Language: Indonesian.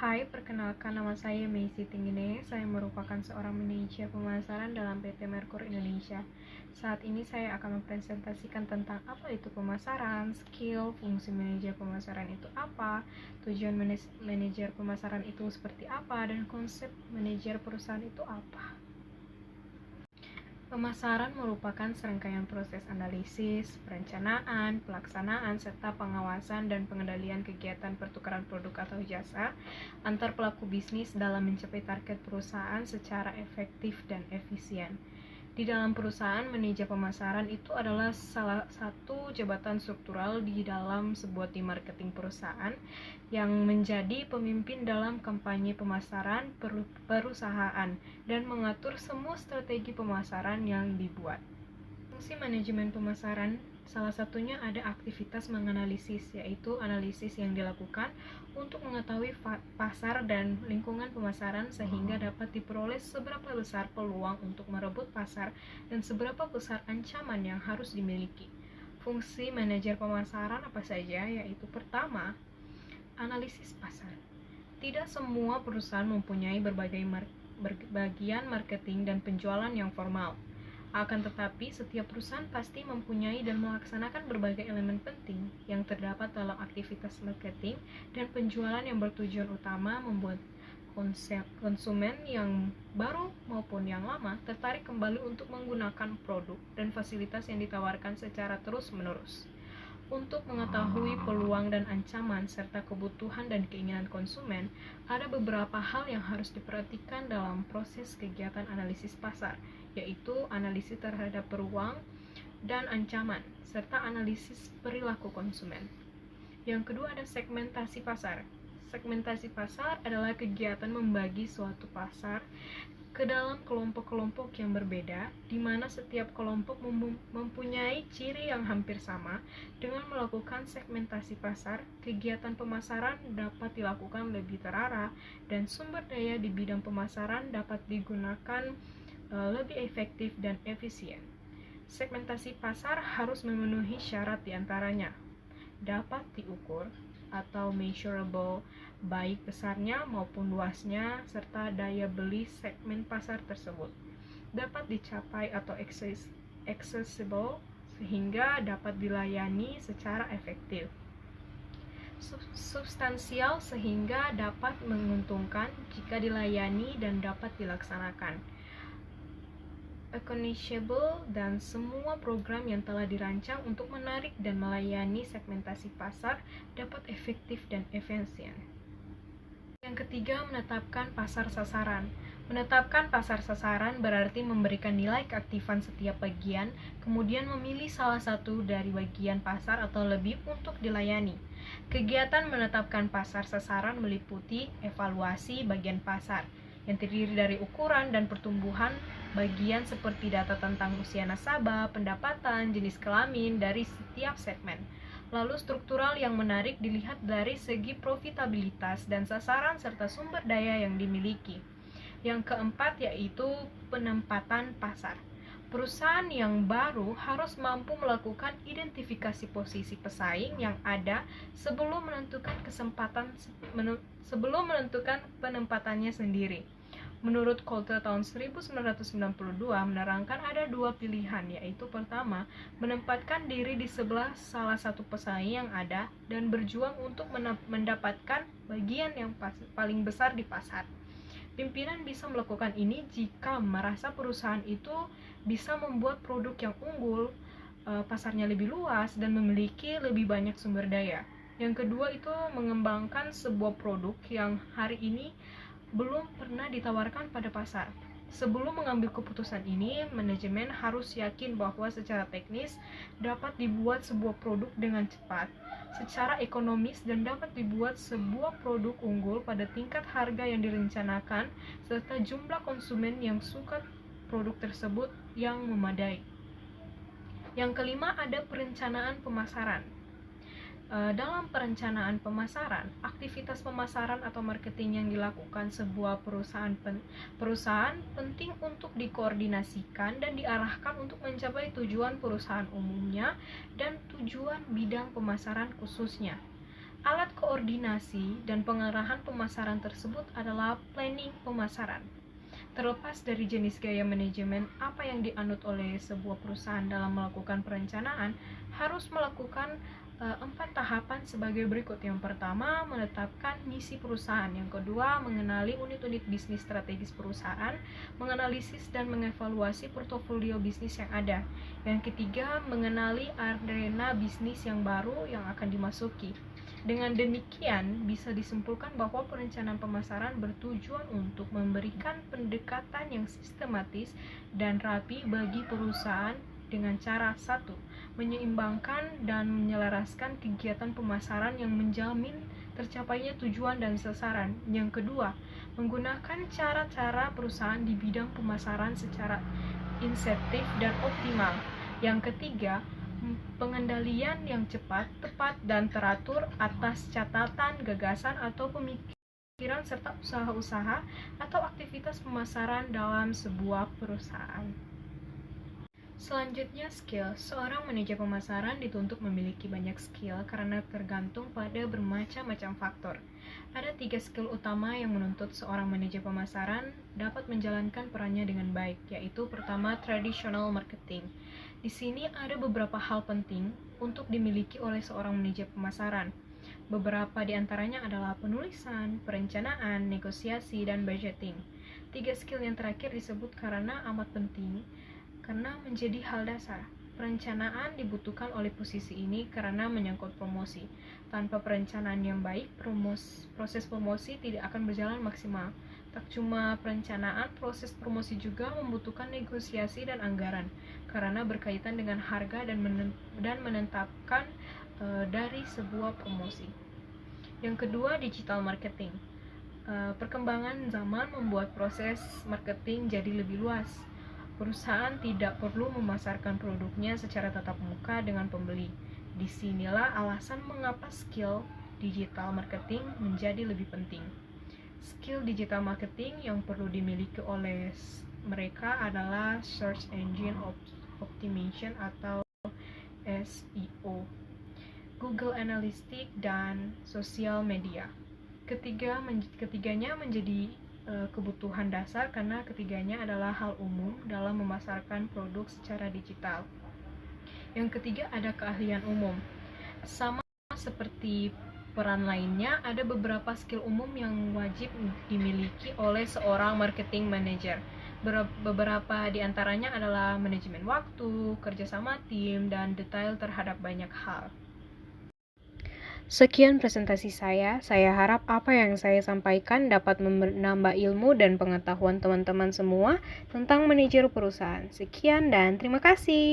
Hai, perkenalkan nama saya Meisi Tinggine. Saya merupakan seorang manajer pemasaran dalam PT Merkur Indonesia. Saat ini saya akan mempresentasikan tentang apa itu pemasaran, skill, fungsi manajer pemasaran itu apa, tujuan manajer pemasaran itu seperti apa, dan konsep manajer perusahaan itu apa. Pemasaran merupakan serangkaian proses analisis, perencanaan, pelaksanaan, serta pengawasan dan pengendalian kegiatan pertukaran produk atau jasa antar pelaku bisnis dalam mencapai target perusahaan secara efektif dan efisien. Di dalam perusahaan, manajer pemasaran itu adalah salah satu jabatan struktural di dalam sebuah tim marketing perusahaan yang menjadi pemimpin dalam kampanye pemasaran perusahaan dan mengatur semua strategi pemasaran yang dibuat. Fungsi manajemen pemasaran salah satunya ada aktivitas menganalisis, yaitu analisis yang dilakukan untuk mengetahui pasar dan lingkungan pemasaran sehingga dapat diperoleh seberapa besar peluang untuk merebut pasar dan seberapa besar ancaman yang harus dimiliki. Fungsi manajer pemasaran apa saja? Yaitu pertama, analisis pasar. Tidak semua perusahaan mempunyai berbagai bagian marketing dan penjualan yang formal. Akan tetapi, setiap perusahaan pasti mempunyai dan melaksanakan berbagai elemen penting yang terdapat dalam aktivitas marketing dan penjualan yang bertujuan utama membuat konsumen yang baru maupun yang lama tertarik kembali untuk menggunakan produk dan fasilitas yang ditawarkan secara terus-menerus. Untuk mengetahui peluang dan ancaman serta kebutuhan dan keinginan konsumen, ada beberapa hal yang harus diperhatikan dalam proses kegiatan analisis pasar, yaitu analisis terhadap peluang dan ancaman, serta analisis perilaku konsumen. Yang kedua ada segmentasi pasar. Segmentasi pasar adalah kegiatan membagi suatu pasar ke dalam kelompok-kelompok yang berbeda, di mana setiap kelompok mempunyai ciri yang hampir sama. Dengan melakukan segmentasi pasar, kegiatan pemasaran dapat dilakukan lebih terarah dan sumber daya di bidang pemasaran dapat digunakan lebih efektif dan efisien. Segmentasi pasar harus memenuhi syarat diantaranya: dapat diukur atau measurable, baik besarnya maupun luasnya, serta daya beli segmen pasar tersebut. Dapat dicapai atau accessible, sehingga dapat dilayani secara efektif. Substansial, sehingga dapat menguntungkan jika dilayani dan dapat dilaksanakan. Actionable, dan semua program yang telah dirancang untuk menarik dan melayani segmentasi pasar dapat efektif dan efisien. Yang ketiga, menetapkan pasar sasaran. Menetapkan pasar sasaran berarti memberikan nilai keaktifan setiap bagian, kemudian memilih salah satu dari bagian pasar atau lebih untuk dilayani. Kegiatan menetapkan pasar sasaran meliputi evaluasi bagian pasar, yang terdiri dari ukuran dan pertumbuhan bagian seperti data tentang usia nasabah, pendapatan, jenis kelamin dari setiap segmen. Lalu struktural yang menarik dilihat dari segi profitabilitas dan sasaran serta sumber daya yang dimiliki. Yang keempat yaitu penempatan pasar. Perusahaan yang baru harus mampu melakukan identifikasi posisi pesaing yang ada sebelum menentukan penempatannya sendiri. Menurut Coulter tahun 1992 menerangkan ada dua pilihan, yaitu pertama, menempatkan diri di sebelah salah satu pesaing yang ada dan berjuang untuk mendapatkan bagian yang paling besar di pasar. Pimpinan bisa melakukan ini jika merasa perusahaan itu bisa membuat produk yang unggul, pasarnya lebih luas, dan memiliki lebih banyak sumber daya. Yang kedua itu mengembangkan sebuah produk yang hari ini belum pernah ditawarkan pada pasar. Sebelum mengambil keputusan ini, manajemen harus yakin bahwa secara teknis dapat dibuat sebuah produk dengan cepat, secara ekonomis, dan dapat dibuat sebuah produk unggul pada tingkat harga yang direncanakan, serta jumlah konsumen yang suka produk tersebut yang memadai. Yang kelima ada perencanaan pemasaran. Dalam perencanaan pemasaran, aktivitas pemasaran atau marketing yang dilakukan sebuah perusahaan penting untuk dikoordinasikan dan diarahkan untuk mencapai tujuan perusahaan umumnya dan tujuan bidang pemasaran khususnya. Alat koordinasi dan pengarahan pemasaran tersebut adalah planning pemasaran. Terlepas dari jenis gaya manajemen apa yang dianut oleh sebuah perusahaan dalam melakukan perencanaan, harus melakukan 4 tahapan sebagai berikut. Yang pertama, menetapkan misi perusahaan. Yang kedua, mengenali unit-unit bisnis strategis perusahaan, menganalisis dan mengevaluasi portofolio bisnis yang ada. Yang ketiga, mengenali arena bisnis yang baru yang akan dimasuki. Dengan demikian, bisa disimpulkan bahwa perencanaan pemasaran bertujuan untuk memberikan pendekatan yang sistematis dan rapi bagi perusahaan dengan cara: 1. Menyeimbangkan dan menyelaraskan kegiatan pemasaran yang menjamin tercapainya tujuan dan sasaran. Yang kedua, menggunakan cara-cara perusahaan di bidang pemasaran secara insentif dan optimal. Yang ketiga, pengendalian yang cepat, tepat, dan teratur atas catatan, gagasan, atau pemikiran serta usaha-usaha atau aktivitas pemasaran dalam sebuah perusahaan. Selanjutnya, skill. Seorang manajer pemasaran dituntut memiliki banyak skill karena tergantung pada bermacam-macam faktor. Ada 3 skill utama yang menuntut seorang manajer pemasaran dapat menjalankan perannya dengan baik, yaitu pertama, traditional marketing. Di sini ada beberapa hal penting untuk dimiliki oleh seorang manajer pemasaran. Beberapa di antaranya adalah penulisan, perencanaan, negosiasi, dan budgeting. 3 skill yang terakhir disebut karena amat penting karena menjadi hal dasar. Perencanaan dibutuhkan oleh posisi ini karena menyangkut promosi. Tanpa perencanaan yang baik, proses promosi tidak akan berjalan maksimal. Tak cuma perencanaan, proses promosi juga membutuhkan negosiasi dan anggaran karena berkaitan dengan harga dan menetapkan dari sebuah promosi. Yang kedua, digital marketing. Perkembangan zaman membuat proses marketing jadi lebih luas. Perusahaan tidak perlu memasarkan produknya secara tatap muka dengan pembeli. Disinilah alasan mengapa skill digital marketing menjadi lebih penting. Skill digital marketing yang perlu dimiliki oleh mereka adalah Search Engine Optimization atau SEO, Google Analytics, dan sosial media. Ketiganya menjadi kebutuhan dasar karena ketiganya adalah hal umum dalam memasarkan produk secara digital. Yang ketiga, ada keahlian umum. Sama seperti peran lainnya, ada beberapa skill umum yang wajib dimiliki oleh seorang marketing manager. Beberapa di antaranya adalah manajemen waktu, kerjasama tim, dan detail terhadap banyak hal. Sekian presentasi saya. Saya harap apa yang saya sampaikan dapat menambah ilmu dan pengetahuan teman-teman semua tentang manajer perusahaan. Sekian dan terima kasih.